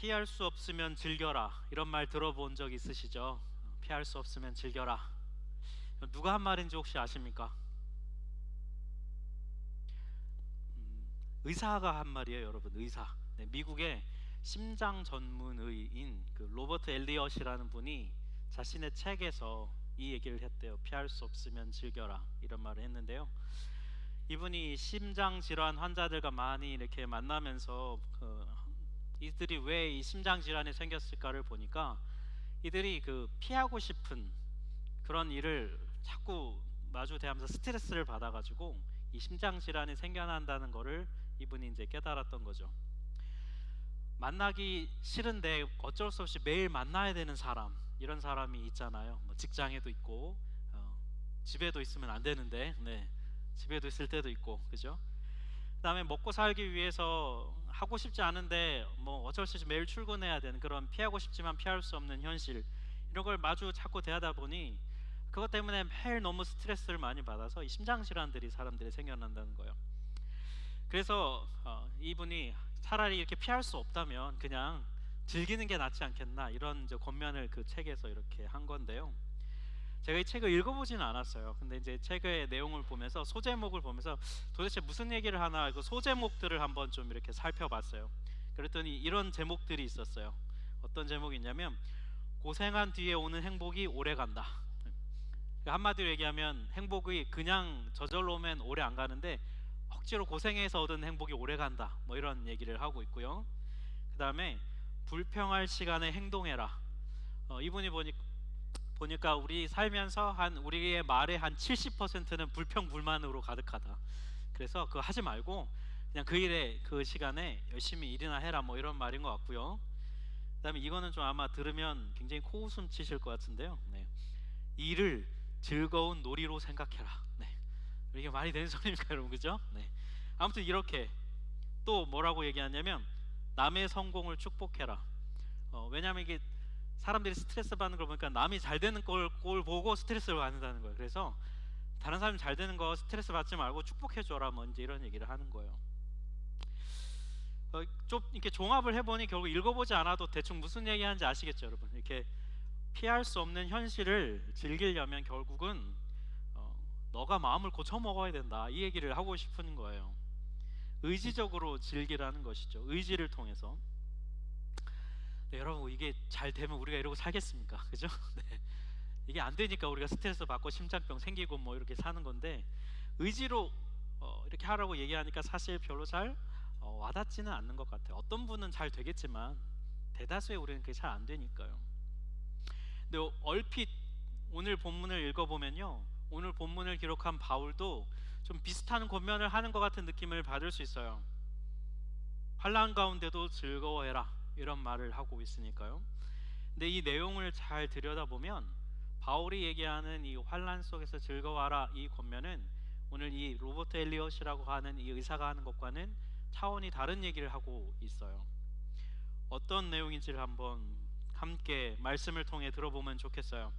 피할 수 없으면 즐겨라, 이런 말 들어본 적 있으시죠? 피할 수 없으면 즐겨라. 누가 한 말인지 혹시 아십니까? 의사가 한 말이에요, 여러분. 의사. 네, 미국의 심장 전문의인 그 로버트 엘리엇이라는 분이 자신의 책에서 이 얘기를 했대요. 피할 수 없으면 즐겨라, 이런 말을 했는데요. 이분이 심장 질환 환자들과 많이 이렇게 만나면서 이들이 왜 이 심장 질환이 생겼을까를 보니까 이들이 피하고 싶은 그런 일을 자꾸 마주대하면서 스트레스를 받아가지고 이 심장 질환이 생겨난다는 거를 이분이 이제 깨달았던 거죠. 만나기 싫은데 어쩔 수 없이 매일 만나야 되는 사람, 이런 사람이 있잖아요. 뭐 직장에도 있고 집에도 있으면 안 되는데, 네, 집에도 있을 때도 있고, 그죠? 그다음에 먹고 살기 위해서 하고 싶지 않은데 뭐 어쩔 수 없이 매일 출근해야 되는 그런 피하고 싶지만 피할 수 없는 현실, 이런 걸 마주 자꾸 대하다 보니 그것 때문에 매일 너무 스트레스를 많이 받아서 이 심장 질환들이 사람들이 생겨난다는 거예요. 그래서 이분이 차라리 이렇게 피할 수 없다면 그냥 즐기는 게 낫지 않겠나, 이런 이제 권면을 그 책에서 이렇게 한 건데요. 제가 이 책을 읽어보지는 않았어요. 근데 이제 책의 내용을 보면서, 소제목을 보면서 도대체 무슨 얘기를 하나, 그 소제목들을 한번 좀 이렇게 살펴봤어요. 그랬더니 이런 제목들이 있었어요. 어떤 제목이 있냐면, 고생한 뒤에 오는 행복이 오래 간다. 한마디로 얘기하면 행복이 그냥 저절로 오면 오래 안 가는데 억지로 고생해서 얻은 행복이 오래 간다, 뭐 이런 얘기를 하고 있고요. 그 다음에 불평할 시간에 행동해라. 이분이 보니까 우리 살면서 우리의 말의 한 70%는 불평 불만으로 가득하다. 그래서 그거 하지 말고 그냥 그 일에 그 시간에 열심히 일이나 해라, 뭐 이런 말인 것 같고요. 그다음에 이거는 좀 아마 들으면 굉장히 코웃음 치실 것 같은데요. 네. 일을 즐거운 놀이로 생각해라. 네. 이게 말이 되는 소리입니까, 여러분? 그죠? 네. 아무튼 이렇게 또 뭐라고 얘기하냐면, 남의 성공을 축복해라. 왜냐하면 이게 사람들이 스트레스 받는 걸 보니까 남이 잘 되는 걸 보고 스트레스를 받는다는 거예요. 그래서 다른 사람이 잘 되는 거 스트레스 받지 말고 축복해 줘라, 뭐 이제 이런 얘기를 하는 거예요. 좀 이렇게 종합을 해보니 결국 읽어보지 않아도 대충 무슨 얘기하는지 아시겠죠, 여러분? 이렇게 피할 수 없는 현실을 즐기려면 결국은 너가 마음을 고쳐 먹어야 된다, 이 얘기를 하고 싶은 거예요. 의지적으로 즐기라는 것이죠. 의지를 통해서. 네, 여러분, 이게 잘 되면 우리가 이러고 살겠습니까? 그죠? 네. 이게 안 되니까 우리가 스트레스 받고 심장병 생기고 뭐 이렇게 사는 건데, 의지로 이렇게 하라고 얘기하니까 사실 별로 잘 와닿지는 않는 것 같아요. 어떤 분은 잘 되겠지만 대다수의 우리는 그게 잘 안 되니까요. 근데 얼핏 오늘 본문을 읽어보면요, 오늘 본문을 기록한 바울도 좀 비슷한 권면을 하는 것 같은 느낌을 받을 수 있어요. 환난 가운데도 즐거워해라, 이런 말을 하고 있으니까요. 근데 이 내용을 잘 들여다보면 바울이 얘기하는 이 환난 속에서 즐거워하라, 이 권면은 오늘 이 로버트 엘리엇이라고 하는 이 의사가 하는 것과는 차원이 다른 얘기를 하고 있어요. 어떤 내용인지를 한번 함께 말씀을 통해 들어보면 좋겠어요.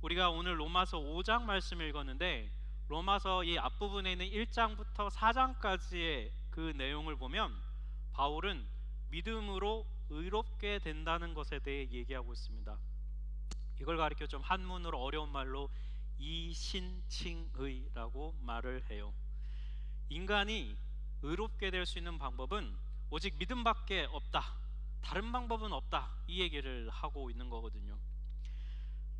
우리가 오늘 로마서 5장 말씀을 읽었는데, 로마서 이 앞부분에 있는 1장부터 4장까지의 그 내용을 보면 바울은 믿음으로 의롭게 된다는 것에 대해 얘기하고 있습니다. 이걸 가리켜 좀 한문으로 어려운 말로 이신칭의라고 말을 해요. 인간이 의롭게 될 수 있는 방법은 오직 믿음밖에 없다, 다른 방법은 없다, 이 얘기를 하고 있는 거거든요.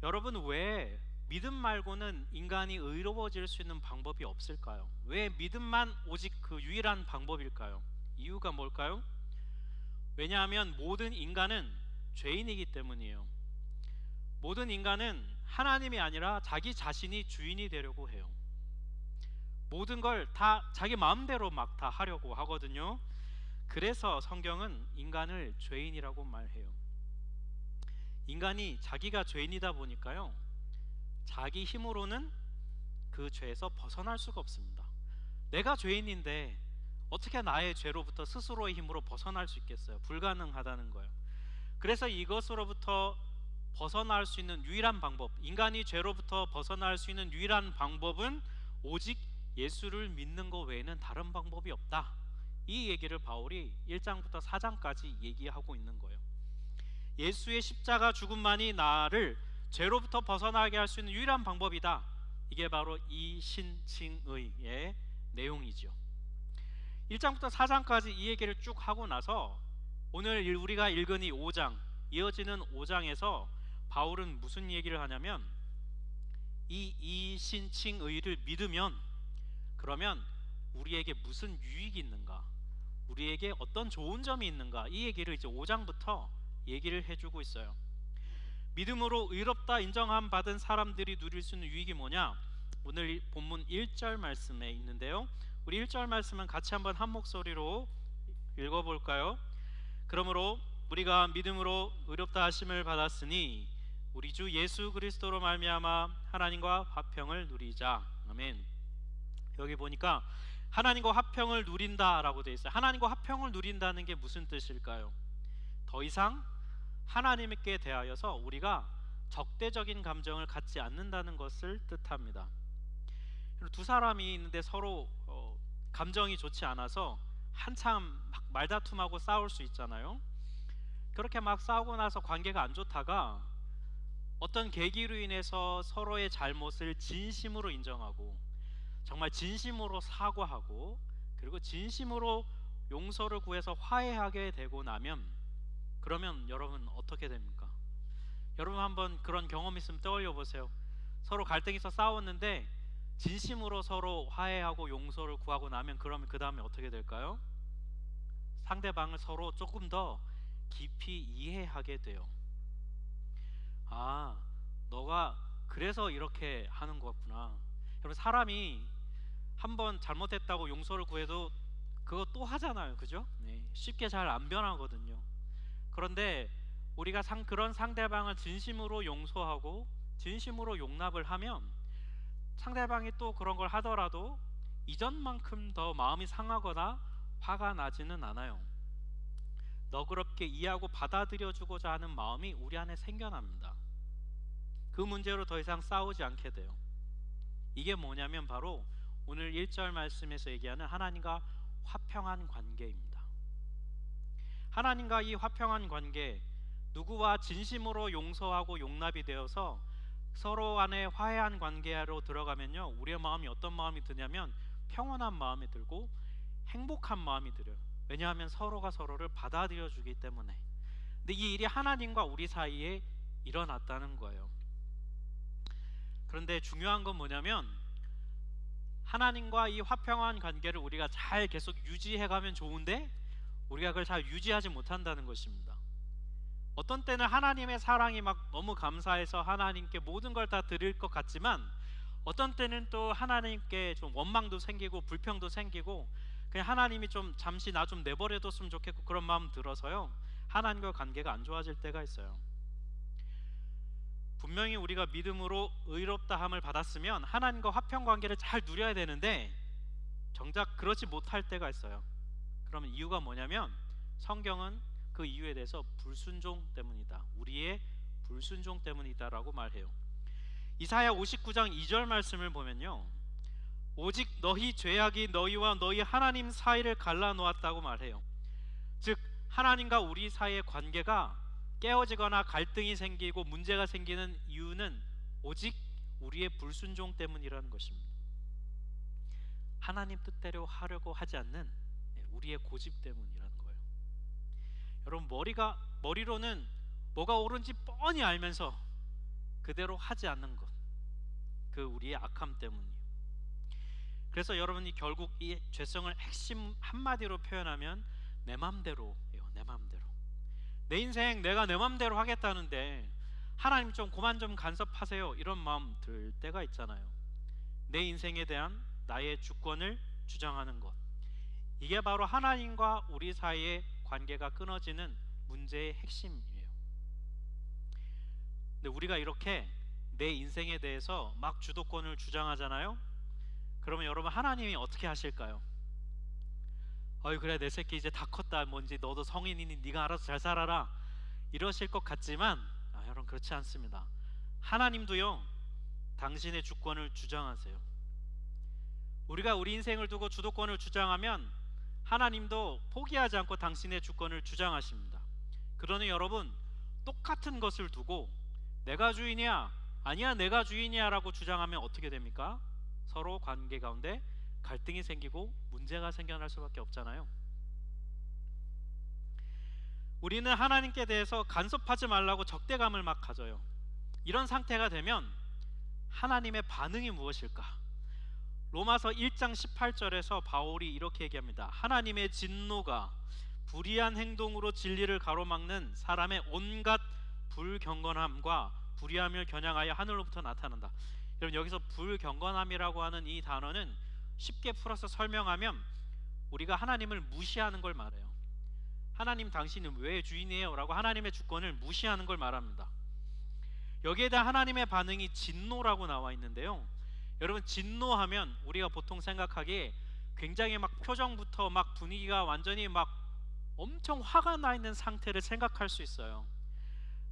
여러분, 왜 믿음 말고는 인간이 의로워질 수 있는 방법이 없을까요? 왜 믿음만 오직 그 유일한 방법일까요? 이유가 뭘까요? 왜냐하면 모든 인간은 죄인이기 때문이에요. 모든 인간은 하나님이 아니라 자기 자신이 주인이 되려고 해요. 모든 걸 다 자기 마음대로 막 다 하려고 하거든요. 그래서 성경은 인간을 죄인이라고 말해요. 인간이 자기가 죄인이다 보니까요, 자기 힘으로는 그 죄에서 벗어날 수가 없습니다. 내가 죄인인데 어떻게 나의 죄로부터 스스로의 힘으로 벗어날 수 있겠어요? 불가능하다는 거예요. 그래서 이것으로부터 벗어날 수 있는 유일한 방법, 인간이 죄로부터 벗어날 수 있는 유일한 방법은 오직 예수를 믿는 것 외에는 다른 방법이 없다, 이 얘기를 바울이 1장부터 4장까지 얘기하고 있는 거예요. 예수의 십자가 죽음만이 나를 죄로부터 벗어나게 할 수 있는 유일한 방법이다. 이게 바로 이신칭의의 내용이죠. 1장부터 4장까지 이 얘기를 쭉 하고 나서 오늘 우리가 읽은 이 5장, 이어지는 5장에서 바울은 무슨 얘기를 하냐면 이 이신칭의를 믿으면 그러면 우리에게 무슨 유익이 있는가, 우리에게 어떤 좋은 점이 있는가, 이 얘기를 이제 5장부터 얘기를 해주고 있어요. 믿음으로 의롭다 인정함 받은 사람들이 누릴 수 있는 유익이 뭐냐? 오늘 본문 1절 말씀에 있는데요, 우리 1절 말씀은 같이 한번 한 목소리로 읽어볼까요? 그러므로 우리가 믿음으로 의롭다 하심을 받았으니 우리 주 예수 그리스도로 말미암아 하나님과 화평을 누리자. 아멘. 여기 보니까 하나님과 화평을 누린다라고 되어 있어요. 하나님과 화평을 누린다는 게 무슨 뜻일까요? 더 이상 하나님께 대하여서 우리가 적대적인 감정을 갖지 않는다는 것을 뜻합니다. 두 사람이 있는데 서로 감정이 좋지 않아서 한참 막 말다툼하고 싸울 수 있잖아요. 그렇게 막 싸우고 나서 관계가 안 좋다가 어떤 계기로 인해서 서로의 잘못을 진심으로 인정하고 정말 진심으로 사과하고 그리고 진심으로 용서를 구해서 화해하게 되고 나면, 그러면 여러분 어떻게 됩니까? 여러분 한번 그런 경험 있으면 떠올려 보세요. 서로 갈등이 있어 싸웠는데 진심으로 서로 화해하고 용서를 구하고 나면 그러면 그 다음에 어떻게 될까요? 상대방을 서로 조금 더 깊이 이해하게 돼요. 아, 너가 그래서 이렇게 하는 거구나. 여러분, 사람이 한번 잘못했다고 용서를 구해도 그거 또 하잖아요, 그죠? 네, 쉽게 잘 안 변하거든요. 그런데 우리가 그런 상대방을 진심으로 용서하고 진심으로 용납을 하면 상대방이 또 그런 걸 하더라도 이전만큼 더 마음이 상하거나 화가 나지는 않아요. 너그럽게 이해하고 받아들여주고자 하는 마음이 우리 안에 생겨납니다. 그 문제로 더 이상 싸우지 않게 돼요. 이게 뭐냐면 바로 오늘 1절 말씀에서 얘기하는 하나님과 화평한 관계입니다. 하나님과 이 화평한 관계, 누구와 진심으로 용서하고 용납이 되어서 서로 안에 화해한 관계로 들어가면요, 우리의 마음이 어떤 마음이 드냐면 평온한 마음이 들고 행복한 마음이 들어요. 왜냐하면 서로가 서로를 받아들여 주기 때문에. 근데 이 일이 하나님과 우리 사이에 일어났다는 거예요. 그런데 중요한 건 뭐냐면 하나님과 이 화평한 관계를 우리가 잘 계속 유지해가면 좋은데 우리가 그걸 잘 유지하지 못한다는 것입니다. 어떤 때는 하나님의 사랑이 막 너무 감사해서 하나님께 모든 걸 다 드릴 것 같지만 어떤 때는 또 하나님께 좀 원망도 생기고 불평도 생기고 그냥 하나님이 좀 잠시 나 좀 내버려뒀으면 좋겠고 그런 마음 들어서요, 하나님과 관계가 안 좋아질 때가 있어요. 분명히 우리가 믿음으로 의롭다함을 받았으면 하나님과 화평 관계를 잘 누려야 되는데 정작 그러지 못할 때가 있어요. 그러면 이유가 뭐냐면 성경은 그 이유에 대해서 불순종 때문이다, 우리의 불순종 때문이다라고 말해요. 이사야 59장 2절 말씀을 보면요, 오직 너희 죄악이 너희와 너희 하나님 사이를 갈라놓았다고 말해요. 즉 하나님과 우리 사이의 관계가 깨어지거나 갈등이 생기고 문제가 생기는 이유는 오직 우리의 불순종 때문이라는 것입니다. 하나님 뜻대로 하려고 하지 않는 우리의 고집 때문이라는 거예요. 여러분, 머리로는 뭐가 옳은지 뻔히 알면서 그대로 하지 않는 것, 그 우리의 악함 때문이에요. 그래서 여러분이 결국 이 죄성을 핵심 한마디로 표현하면 내 맘대로예요. 내 맘대로. 내 인생 내가 내 맘대로 하겠다는데 하나님 좀 그만 좀 간섭하세요, 이런 마음 들 때가 있잖아요. 내 인생에 대한 나의 주권을 주장하는 것, 이게 바로 하나님과 우리 사이의 관계가 끊어지는 문제의 핵심이에요. 근데 우리가 이렇게 내 인생에 대해서 막 주도권을 주장하잖아요. 그러면 여러분, 하나님이 어떻게 하실까요? 어이 그래, 내 새끼 이제 다 컸다, 뭔지 너도 성인이니 네가 알아서 잘 살아라, 이러실 것 같지만 여러분 그렇지 않습니다. 하나님도요, 당신의 주권을 주장하세요. 우리가 우리 인생을 두고 주도권을 주장하면 하나님도 포기하지 않고 당신의 주권을 주장하십니다. 그러니 여러분, 똑같은 것을 두고 내가 주인이야, 아니야 내가 주인이야 라고 주장하면 어떻게 됩니까? 서로 관계 가운데 갈등이 생기고 문제가 생겨날 수밖에 없잖아요. 우리는 하나님께 대해서 간섭하지 말라고 적대감을 막 가져요. 이런 상태가 되면 하나님의 반응이 무엇일까? 로마서 1장 18절에서 바울이 이렇게 얘기합니다. 하나님의 진노가 불의한 행동으로 진리를 가로막는 사람의 온갖 불경건함과 불의함을 겨냥하여 하늘로부터 나타난다. 여러분, 여기서 불경건함이라고 하는 이 단어는 쉽게 풀어서 설명하면 우리가 하나님을 무시하는 걸 말해요. 하나님 당신은 왜 주인이에요? 라고 하나님의 주권을 무시하는 걸 말합니다. 여기에 대한 하나님의 반응이 진노라고 나와 있는데요. 여러분, 진노하면 우리가 보통 생각하기에 굉장히 막 표정부터 막 분위기가 완전히 막 엄청 화가 나 있는 상태를 생각할 수 있어요.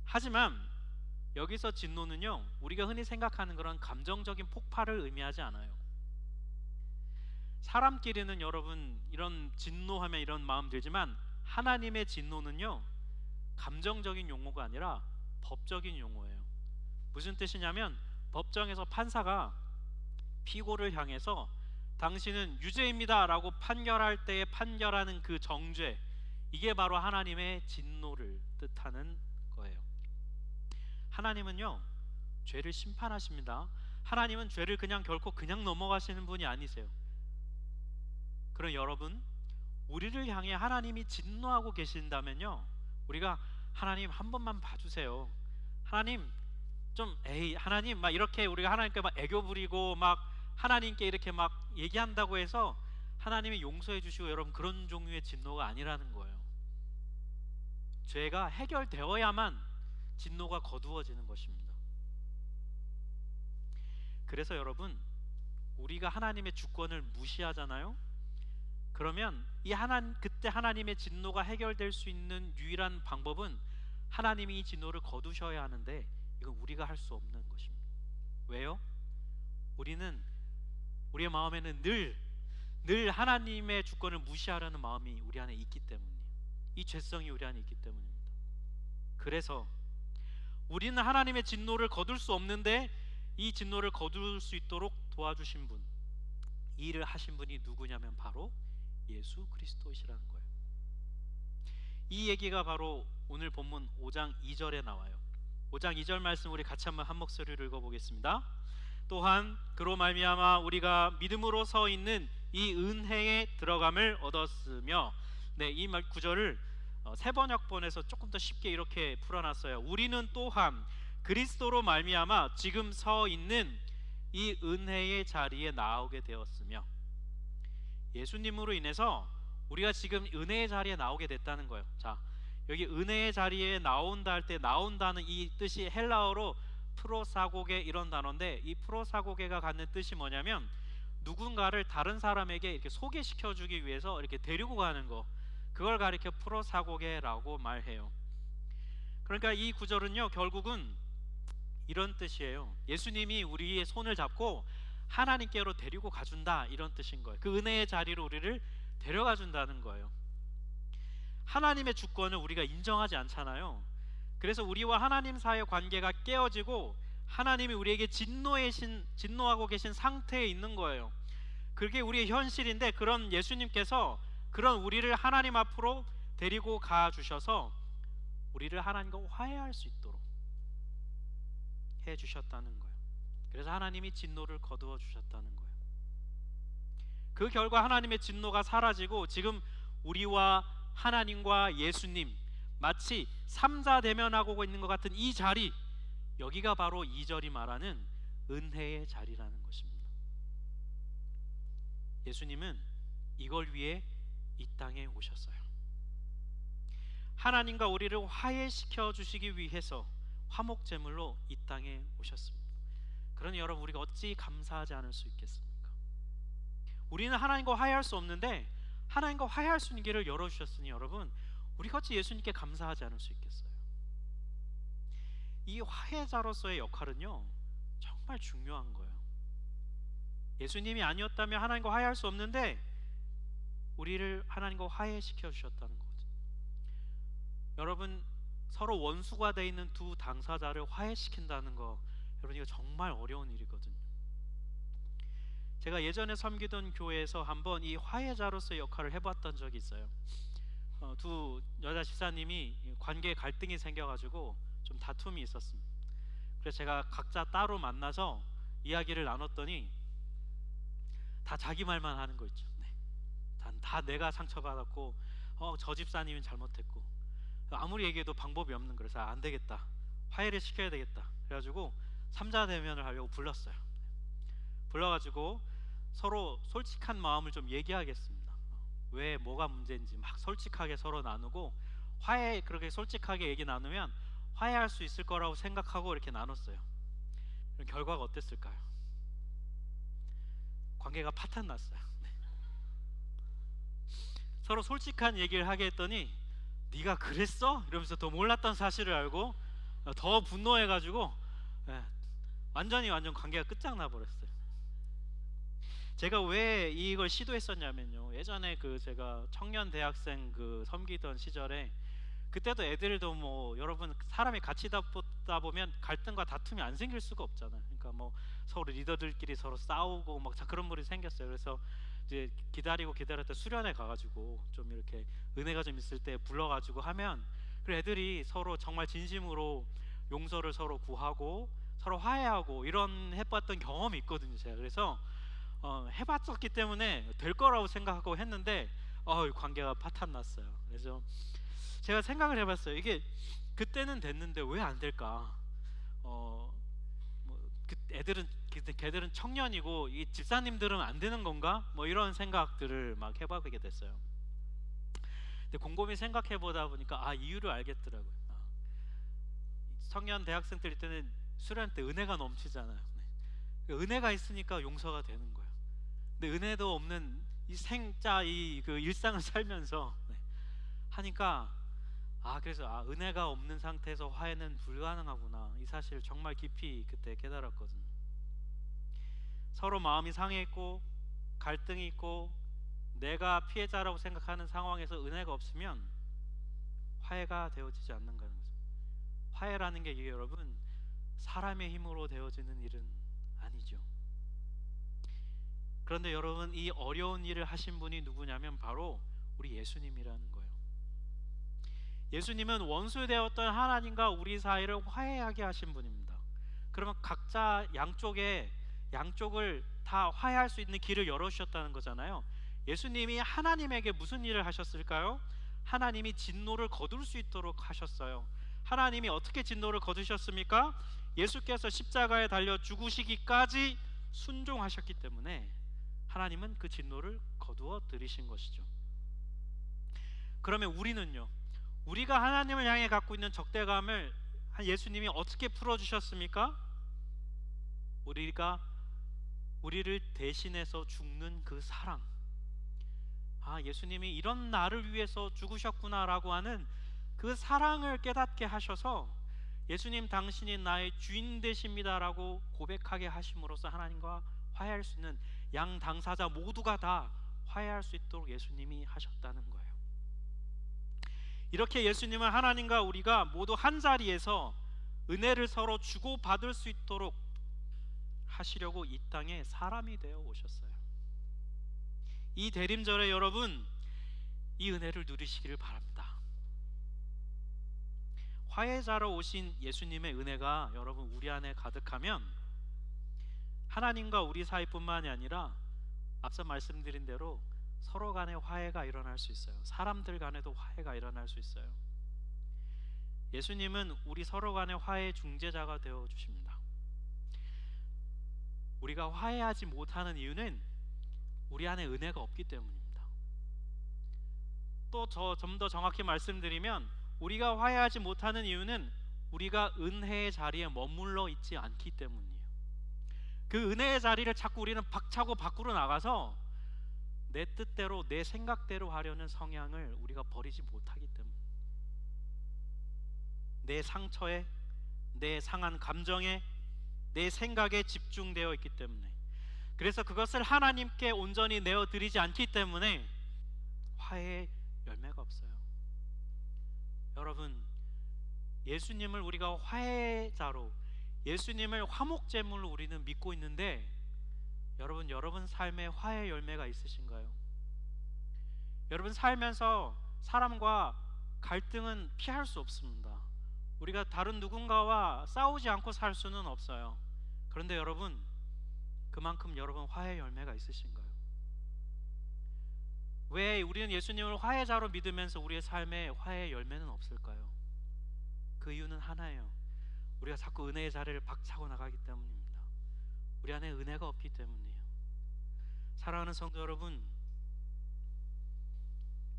하지만 여기서 진노는요, 우리가 흔히 생각하는 그런 감정적인 폭발을 의미하지 않아요. 사람끼리는 여러분 이런 진노하면 이런 마음 들지만 하나님의 진노는요, 감정적인 용어가 아니라 법적인 용어예요. 무슨 뜻이냐면 법정에서 판사가 피고를 향해서 당신은 유죄입니다 라고 판결할 때에 판결하는 그 정죄, 이게 바로 하나님의 진노를 뜻하는 거예요. 하나님은요, 죄를 심판하십니다. 하나님은 죄를 결코 그냥 넘어가시는 분이 아니세요. 그럼 여러분, 우리를 향해 하나님이 진노하고 계신다면요, 우리가 하나님 한 번만 봐주세요, 하나님 좀 하나님 막 이렇게 우리가 하나님께 막 애교 부리고 막 하나님께 이렇게 막 얘기한다고 해서 하나님이 용서해 주시고 여러분 그런 종류의 진노가 아니라는 거예요. 죄가 해결되어야만 진노가 거두어지는 것입니다. 그래서 여러분, 우리가 하나님의 주권을 무시하잖아요. 그러면 그때 하나님의 진노가 해결될 수 있는 유일한 방법은 하나님이 이 진노를 거두셔야 하는데 이건 우리가 할 수 없는 것입니다. 왜요? 우리의 마음에는 늘 하나님의 주권을 무시하려는 마음이 우리 안에 있기 때문이에요. 이 죄성이 우리 안에 있기 때문입니다. 그래서 우리는 하나님의 진노를 거둘 수 없는데 이 진노를 거둘 수 있도록 도와주신 분, 이 일을 하신 분이 누구냐면 바로 예수 그리스도시라는 거예요. 이 얘기가 바로 오늘 본문 5장 2절에 나와요. 5장 2절 말씀 우리 같이 한번 한 목소리로 읽어보겠습니다. 또한 그로 말미암아 우리가 믿음으로 서 있는 이 은혜에 들어감을 얻었으며, 네, 이 구절을 새번역본에서 조금 더 쉽게 이렇게 풀어놨어요. 우리는 또한 그리스도로 말미암아 지금 서 있는 이 은혜의 자리에 나오게 되었으며, 예수님으로 인해서 우리가 지금 은혜의 자리에 나오게 됐다는 거예요. 자, 여기 은혜의 자리에 나온다 할 때 나온다는 이 뜻이 헬라어로 프로사고게 이런 단어인데, 이 프로사고게가 갖는 뜻이 뭐냐면 누군가를 다른 사람에게 이렇게 소개시켜 주기 위해서 이렇게 데리고 가는 거, 그걸 가리켜 프로사고게라고 말해요. 그러니까 이 구절은요, 결국은 이런 뜻이에요. 예수님이 우리의 손을 잡고 하나님께로 데리고 가준다, 이런 뜻인 거예요. 그 은혜의 자리로 우리를 데려가 준다는 거예요. 하나님의 주권을 우리가 인정하지 않잖아요. 그래서 우리와 하나님 사이의 관계가 깨어지고 하나님이 우리에게 진노하고 계신 상태에 있는 거예요. 그게 우리의 현실인데, 그런 예수님께서 그런 우리를 하나님 앞으로 데리고 가 주셔서 우리를 하나님과 화해할 수 있도록 해 주셨다는 거예요. 그래서 하나님이 진노를 거두어 주셨다는 거예요. 그 결과 하나님의 진노가 사라지고 지금 우리와 하나님과 예수님 마치 삼자대면하고 있는 것 같은 이 자리, 여기가 바로 2절이 말하는 은혜의 자리라는 것입니다. 예수님은 이걸 위해 이 땅에 오셨어요. 하나님과 우리를 화해시켜 주시기 위해서 화목제물로 이 땅에 오셨습니다. 그러니 여러분, 우리가 어찌 감사하지 않을 수 있겠습니까? 우리는 하나님과 화해할 수 없는데 하나님과 화해할 수 있는 길을 열어주셨으니 여러분, 우리가 어찌 예수님께 감사하지 않을 수 있겠어요? 이 화해자로서의 역할은요, 정말 중요한 거예요. 예수님이 아니었다면 하나님과 화해할 수 없는데 우리를 하나님과 화해시켜 주셨다는 거죠. 여러분, 서로 원수가 돼 있는 두 당사자를 화해시킨다는 거, 여러분 이거 정말 어려운 일이거든요. 제가 예전에 섬기던 교회에서 한번 이 화해자로서의 역할을 해봤던 적이 있어요. 두 여자 집사님이 관계 갈등이 생겨가지고 좀 다툼이 있었습니다. 그래서 제가 각자 따로 만나서 이야기를 나눴더니 다 자기 말만 하는 거 있죠. 네. 다 내가 상처받았고, 저 집사님이 잘못했고, 아무리 얘기해도 방법이 없는, 그래서 안 되겠다, 화해를 시켜야 되겠다. 그래가지고 3자 대면을 하려고 불렀어요. 불러가지고 서로 솔직한 마음을 좀 얘기하겠습니다. 왜 뭐가 문제인지 막 솔직하게 서로 나누고, 화해, 그렇게 솔직하게 얘기 나누면 화해할 수 있을 거라고 생각하고 이렇게 나눴어요. 그럼 결과가 어땠을까요? 관계가 파탄 났어요. 네. 서로 솔직한 얘기를 하게 했더니 네가 그랬어? 이러면서 더 몰랐던 사실을 알고 더 분노해가지고 완전 관계가 끝장나 버렸어요. 제가 왜 이걸 시도했었냐면요, 예전에 제가 청년 대학생 섬기던 시절에, 그때도 애들도 뭐 여러분 사람이 같이 다보다 보면 갈등과 다툼이 안 생길 수가 없잖아요. 그러니까 뭐 서로 리더들끼리 서로 싸우고 막 그런 물이 생겼어요. 그래서 이제 기다렸다 수련회 가가지고 좀 이렇게 은혜가 좀 있을 때 불러가지고 하면, 그 애들이 서로 정말 진심으로 용서를 서로 구하고 서로 화해하고 이런 해봤던 경험이 있거든요, 제가. 그래서 해봤었기 때문에 될 거라고 생각하고 했는데 관계가 파탄 났어요. 그래서 제가 생각을 해봤어요. 이게 그때는 됐는데 왜 안 될까? 걔들은 청년이고 이 집사님들은 안 되는 건가? 뭐 이런 생각들을 막 해보게 됐어요. 근데 곰곰이 생각해 보다 보니까 이유를 알겠더라고요. 청년 대학생 때는 수련 때 은혜가 넘치잖아요. 네. 은혜가 있으니까 용서가 되는 거예요. 근데 은혜도 없는 이 일상을 살면서 하니까 그래서 은혜가 없는 상태에서 화해는 불가능하구나, 이 사실을 정말 깊이 그때 깨달았거든요. 서로 마음이 상해있고 갈등이 있고 내가 피해자라고 생각하는 상황에서 은혜가 없으면 화해가 되어지지 않는 거죠. 화해라는 게 이게 여러분 사람의 힘으로 되어지는 일은 아니죠. 그런데 여러분, 이 어려운 일을 하신 분이 누구냐면 바로 우리 예수님이라는 거예요. 예수님은 원수되었던 하나님과 우리 사이를 화해하게 하신 분입니다. 그러면 각자 양쪽을 다 화해할 수 있는 길을 열어주셨다는 거잖아요. 예수님이 하나님에게 무슨 일을 하셨을까요? 하나님이 진노를 거둘 수 있도록 하셨어요. 하나님이 어떻게 진노를 거두셨습니까? 예수께서 십자가에 달려 죽으시기까지 순종하셨기 때문에 하나님은 그 진노를 거두어 드리신 것이죠. 그러면 우리는요, 우리가 하나님을 향해 갖고 있는 적대감을 예수님이 어떻게 풀어주셨습니까? 우리를 대신해서 죽는 그 사랑, 예수님이 이런 나를 위해서 죽으셨구나라고 하는 그 사랑을 깨닫게 하셔서 예수님 당신이 나의 주인 되십니다라고 고백하게 하심으로써 하나님과 화해할 수 있는 양 당사자 모두가 다 화해할 수 있도록 예수님이 하셨다는 거예요. 이렇게 예수님은 하나님과 우리가 모두 한 자리에서 은혜를 서로 주고받을 수 있도록 하시려고 이 땅에 사람이 되어 오셨어요. 이 대림절에 여러분, 이 은혜를 누리시기를 바랍니다. 화해자로 오신 예수님의 은혜가 여러분 우리 안에 가득하면 하나님과 우리 사이뿐만이 아니라 앞서 말씀드린 대로 서로 간에 화해가 일어날 수 있어요. 사람들 간에도 화해가 일어날 수 있어요. 예수님은 우리 서로 간의 화해 중재자가 되어 주십니다. 우리가 화해하지 못하는 이유는 우리 안에 은혜가 없기 때문입니다. 또 좀 더 정확히 말씀드리면 우리가 화해하지 못하는 이유는 우리가 은혜의 자리에 머물러 있지 않기 때문이에요. 그 은혜의 자리를 자꾸 우리는 박차고 밖으로 나가서 내 뜻대로 내 생각대로 하려는 성향을 우리가 버리지 못하기 때문에, 내 상처에, 내 상한 감정에, 내 생각에 집중되어 있기 때문에, 그래서 그것을 하나님께 온전히 내어드리지 않기 때문에 화해의 열매가 없어요. 여러분, 예수님을 우리가 화해자로, 예수님을 화목제물로 우리는 믿고 있는데, 여러분 삶에 화해 열매가 있으신가요? 여러분 살면서 사람과 갈등은 피할 수 없습니다. 우리가 다른 누군가와 싸우지 않고 살 수는 없어요. 그런데 여러분, 그만큼 여러분 화해 열매가 있으신가요? 왜 우리는 예수님을 화해자로 믿으면서 우리의 삶에 화해 열매는 없을까요? 그 이유는 하나예요. 우리가 자꾸 은혜의 자리를 박차고 나가기 때문입니다. 우리 안에 은혜가 없기 때문이에요. 사랑하는 성도 여러분,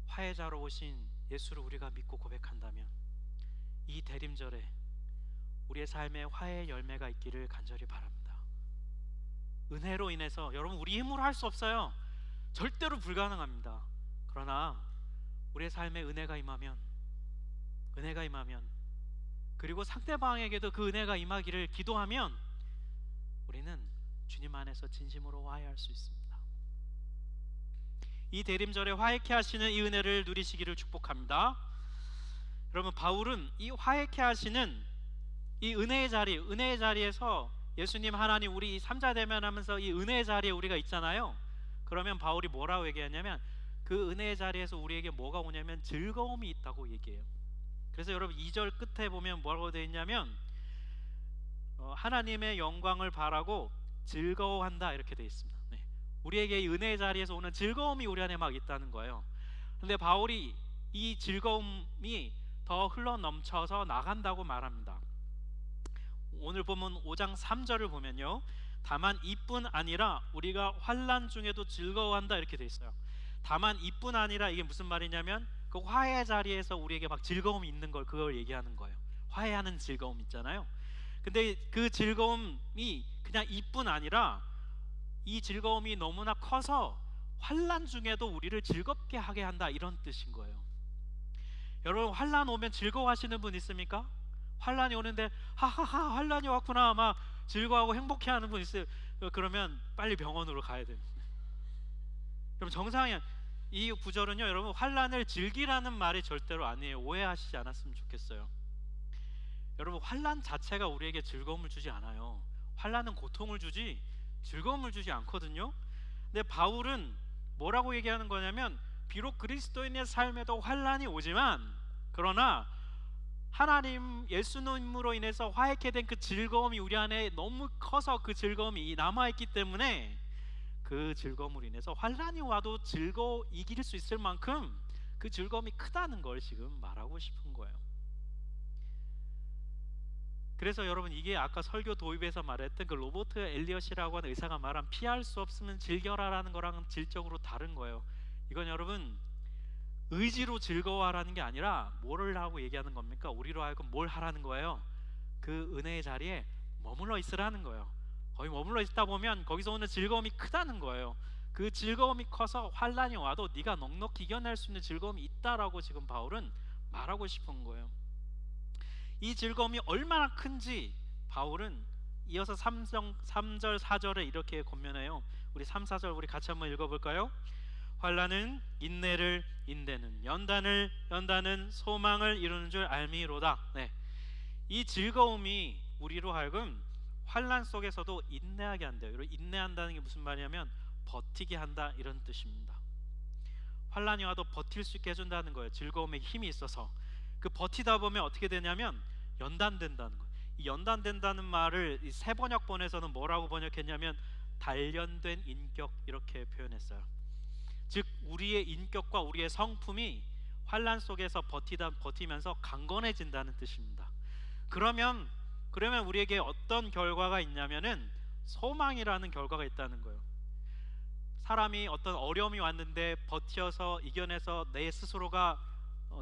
화해자로 오신 예수를 우리가 믿고 고백한다면 이 대림절에 우리의 삶에 화해의 열매가 있기를 간절히 바랍니다. 은혜로 인해서, 여러분 우리 힘으로 할 수 없어요. 절대로 불가능합니다. 그러나 우리의 삶에 은혜가 임하면, 그리고 상대방에게도 그 은혜가 임하기를 기도하면 우리는 주님 안에서 진심으로 화해할 수 있습니다. 이 대림절에 화해케 하시는 이 은혜를 누리시기를 축복합니다. 여러분, 바울은 이 화해케 하시는 이 은혜의 자리에서 예수님, 하나님, 우리 삼자 대면하면서 이 은혜의 자리에 우리가 있잖아요. 그러면 바울이 뭐라고 얘기하냐면, 그 은혜의 자리에서 우리에게 뭐가 오냐면 즐거움이 있다고 얘기해요. 그래서 여러분 2절 끝에 보면 뭐라고 되어 있냐면 하나님의 영광을 바라고 즐거워한다 이렇게 되어 있습니다. 네. 우리에게 이 은혜의 자리에서 오는 즐거움이 우리 안에 막 있다는 거예요. 근데 바울이 이 즐거움이 더 흘러 넘쳐서 나간다고 말합니다. 오늘 보면 5장 3절을 보면요, 다만 이뿐 아니라 우리가 환난 중에도 즐거워한다 이렇게 돼 있어요. 다만 이뿐 아니라, 이게 무슨 말이냐면 그 화해 자리에서 우리에게 막 즐거움이 있는 걸, 그걸 얘기하는 거예요. 화해하는 즐거움 있잖아요. 근데 그 즐거움이 그냥 이뿐 아니라 이 즐거움이 너무나 커서 환난 중에도 우리를 즐겁게 하게 한다, 이런 뜻인 거예요. 여러분, 환난 오면 즐거워하시는 분 있습니까? 환난이 오는데 하하하 환난이 왔구나 막 즐거워하고 행복해하는 분 있어요? 그러면 빨리 병원으로 가야 됩니다. 여러분, 정상이야. 이 구절은요, 여러분 환난을 즐기라는 말이 절대로 아니에요. 오해하시지 않았으면 좋겠어요. 여러분, 환난 자체가 우리에게 즐거움을 주지 않아요. 환난은 고통을 주지 즐거움을 주지 않거든요. 근데 바울은 뭐라고 얘기하는 거냐면, 비록 그리스도인의 삶에도 환난이 오지만, 그러나 하나님 예수님으로 인해서 화해케 된 그 즐거움이 우리 안에 너무 커서 그 즐거움이 남아있기 때문에 그 즐거움으로 인해서 환난이 와도 이길 수 있을 만큼 그 즐거움이 크다는 걸 지금 말하고 싶은 거예요. 그래서 여러분, 이게 아까 설교 도입에서 말했던 그 로버트 엘리엇이라고 하는 의사가 말한 피할 수 없으면 즐겨라라는 거랑은 질적으로 다른 거예요. 이건 여러분 의지로 즐거워하라는 게 아니라 뭐를 하고 얘기하는 겁니까? 우리로 하여금 뭘 하라는 거예요? 그 은혜의 자리에 머물러 있으라는 거예요. 거기 머물러 있다 보면 거기서 오는 즐거움이 크다는 거예요. 그 즐거움이 커서 환난이 와도 네가 넉넉히 이겨낼 수 있는 즐거움이 있다라고 지금 바울은 말하고 싶은 거예요. 이 즐거움이 얼마나 큰지 바울은 이어서 3절 4절에 이렇게 권면해요. 우리 3, 4절 우리 같이 한번 읽어볼까요? 환난은 인내를, 인내는 연단은 소망을 이루는 줄 알미로다. 네. 이 즐거움이 우리로 하여금 환난 속에서도 인내하게 한대요. 여러분, 인내한다는 게 무슨 말이냐면 버티게 한다, 이런 뜻입니다. 환난이 와도 버틸 수 있게 해준다는 거예요. 즐거움에 힘이 있어서. 그 버티다 보면 어떻게 되냐면 연단된다는 거예요. 이 연단된다는 말을 이 새 번역본에서는 뭐라고 번역했냐면 단련된 인격, 이렇게 표현했어요. 즉 우리의 인격과 우리의 성품이 환난 속에서 버티면서 강건해진다는 뜻입니다. 그러면 우리에게 어떤 결과가 있냐면은 소망이라는 결과가 있다는 거예요. 사람이 어떤 어려움이 왔는데 버텨서 이겨내서 내 스스로가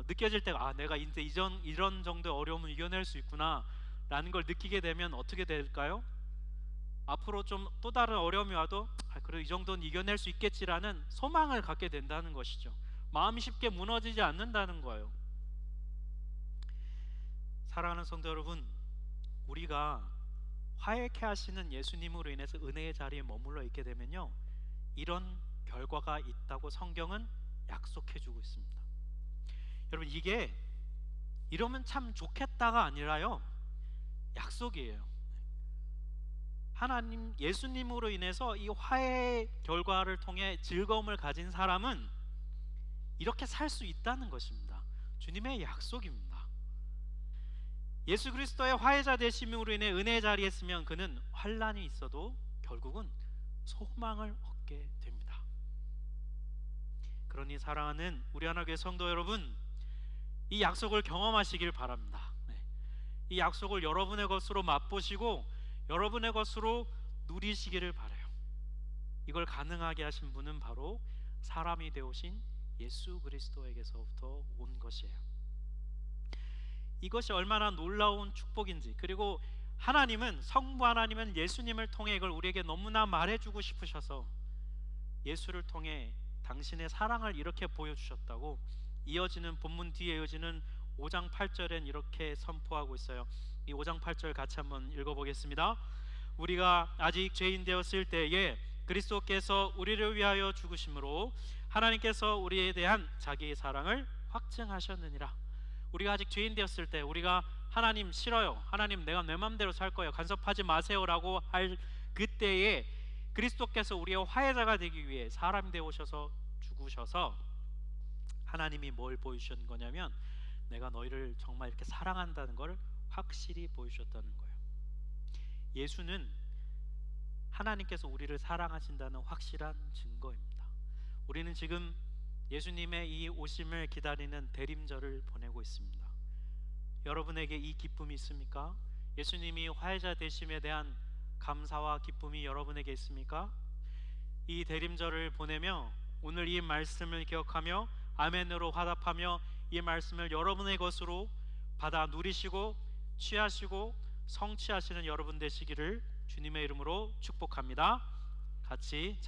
느껴질 때가, 내가 이제 이런 정도의 어려움을 이겨낼 수 있구나 라는 걸 느끼게 되면 어떻게 될까요? 앞으로 좀 또 다른 어려움이 와도 그래, 이 정도는 이겨낼 수 있겠지라는 소망을 갖게 된다는 것이죠. 마음이 쉽게 무너지지 않는다는 거예요. 사랑하는 성도 여러분, 우리가 화해케 하시는 예수님으로 인해서 은혜의 자리에 머물러 있게 되면요, 이런 결과가 있다고 성경은 약속해주고 있습니다. 여러분, 이게 이러면 참 좋겠다가 아니라요, 약속이에요. 하나님, 예수님으로 인해서 이 화해의 결과를 통해 즐거움을 가진 사람은 이렇게 살 수 있다는 것입니다. 주님의 약속입니다. 예수 그리스도의 화해자 되심으로 인해 은혜의 자리에 있으면 그는 환난이 있어도 결국은 소망을 얻게 됩니다. 그러니 사랑하는 우리 하나교회 성도 여러분, 이 약속을 경험하시길 바랍니다. 이 약속을 여러분의 것으로 맛보시고 여러분의 것으로 누리시기를 바라요. 이걸 가능하게 하신 분은 바로 사람이 되오신 예수 그리스도에게서부터 온 것이에요. 이것이 얼마나 놀라운 축복인지, 그리고 하나님은, 성부 하나님은 예수님을 통해 이걸 우리에게 너무나 말해주고 싶으셔서 예수를 통해 당신의 사랑을 이렇게 보여주셨다고 이어지는 본문 뒤에 이어지는 5장 8절엔 이렇게 선포하고 있어요. 이 5장 8절 같이 한번 읽어보겠습니다. 우리가 아직 죄인 되었을 때에 그리스도께서 우리를 위하여 죽으심으로 하나님께서 우리에 대한 자기의 사랑을 확증하셨느니라. 우리가 아직 죄인 되었을 때, 우리가 하나님 싫어요, 하나님 내가 내 맘대로 살 거예요, 간섭하지 마세요 라고 할 그때에 그리스도께서 우리의 화해자가 되기 위해 사람이 되어 오셔서 죽으셔서 하나님이 뭘 보여주신 거냐면, 내가 너희를 정말 이렇게 사랑한다는 걸 확실히 보여주셨다는 거예요. 예수는 하나님께서 우리를 사랑하신다는 확실한 증거입니다. 우리는 지금 예수님의 이 오심을 기다리는 대림절을 보내고 있습니다. 여러분에게 이 기쁨이 있습니까? 예수님이 화해자 되심에 대한 감사와 기쁨이 여러분에게 있습니까? 이 대림절을 보내며 오늘 이 말씀을 기억하며 아멘으로 화답하며 이 말씀을 여러분의 것으로 받아 누리시고 취하시고 성취하시는 여러분 되시기를 주님의 이름으로 축복합니다. 같이